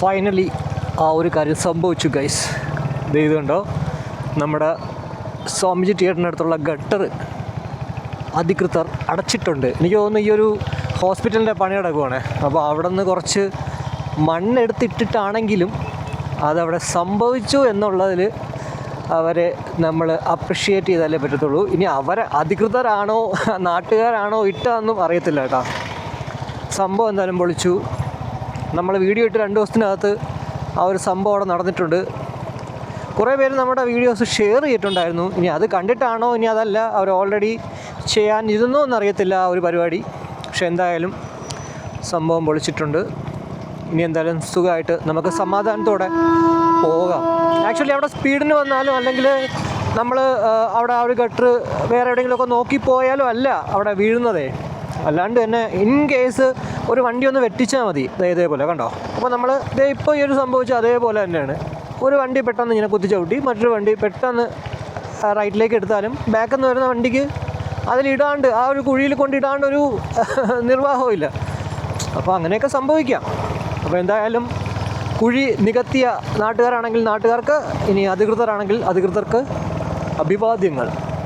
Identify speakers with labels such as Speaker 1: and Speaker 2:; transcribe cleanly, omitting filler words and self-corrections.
Speaker 1: Finally ആ ഒരു കാര്യം സംഭവിച്ചു ഗൈസ്. ഇത് കണ്ടോ, നമ്മുടെ സ്വാമിജി തിയേറ്ററിനടുത്തുള്ള ഗട്ടർ അധികൃതർ അടച്ചിട്ടുണ്ട്. എനിക്ക് തോന്നുന്നു ഈ ഒരു ഹോസ്പിറ്റലിൻ്റെ പണി നടക്കുവാണ്. അപ്പോൾ അവിടെ നിന്ന് കുറച്ച് മണ്ണെടുത്തിട്ടിട്ടാണെങ്കിലും അതവിടെ സംഭവിച്ചു എന്നുള്ളതിൽ അവരെ നമ്മൾ അപ്രിഷ്യേറ്റ് ചെയ്താലേ പറ്റത്തുള്ളൂ. ഇനി അവരെ അധികൃതരാണോ നാട്ടുകാരാണോ ഇട്ടതെന്നും അറിയത്തില്ല കേട്ടോ. സംഭവം എന്തായാലും പൊളിച്ചു. നമ്മൾ വീഡിയോ ഇട്ട് 2 ദിവസത്തിനകത്ത് ആ ഒരു സംഭവം അവിടെ നടന്നിട്ടുണ്ട്. കുറേ പേര് നമ്മുടെ വീഡിയോസ് ഷെയർ ചെയ്തിട്ടുണ്ടായിരുന്നു. ഇനി അത് കണ്ടിട്ടാണോ ഇനി അതല്ല അവർ ഓൾറെഡി ചെയ്യാനിരുന്നോ എന്നറിയത്തില്ല ആ ഒരു പരിപാടി. പക്ഷെ എന്തായാലും സംഭവം പൊളിച്ചിട്ടുണ്ട്. ഇനി എന്തായാലും സുഖമായിട്ട് നമുക്ക് സമാധാനത്തോടെ പോകാം. ആക്ച്വലി അവിടെ സ്പീഡിന് വന്നാലും അല്ലെങ്കിൽ നമ്മൾ അവിടെ ആ ഒരു ഗട്ടർ വേറെ എവിടെയെങ്കിലുമൊക്കെ നോക്കിപ്പോയാലും അല്ല അവിടെ വീഴുന്നതേ. അല്ലാണ്ട് തന്നെ ഇൻ കേസ് ഒരു വണ്ടി ഒന്ന് വെട്ടിച്ചാൽ മതി. ഇതേപോലെ കണ്ടോ. അപ്പോൾ നമ്മൾ ഇപ്പോൾ ഈ ഒരു സംഭവിച്ചാൽ അതേപോലെ തന്നെയാണ്. ഒരു വണ്ടി പെട്ടെന്ന് ഇങ്ങനെ കുത്തിച്ചവിട്ടി മറ്റൊരു വണ്ടി പെട്ടെന്ന് റൈറ്റിലേക്ക് എടുത്താലും ബാക്കിൽ നിന്ന് വരുന്ന വണ്ടിക്ക് അതിലിടാണ്ട് ആ ഒരു കുഴിയിൽ കൊണ്ടിടാണ്ട് ഒരു നിർവാഹവും ഇല്ല. അപ്പോൾ അങ്ങനെയൊക്കെ സംഭവിക്കാം. അപ്പോൾ എന്തായാലും കുഴി നികത്തിയ നാട്ടുകാരാണെങ്കിൽ നാട്ടുകാർക്ക്, ഇനി അധികൃതരാണെങ്കിൽ അധികൃതർക്ക് അഭിവാദ്യങ്ങൾ.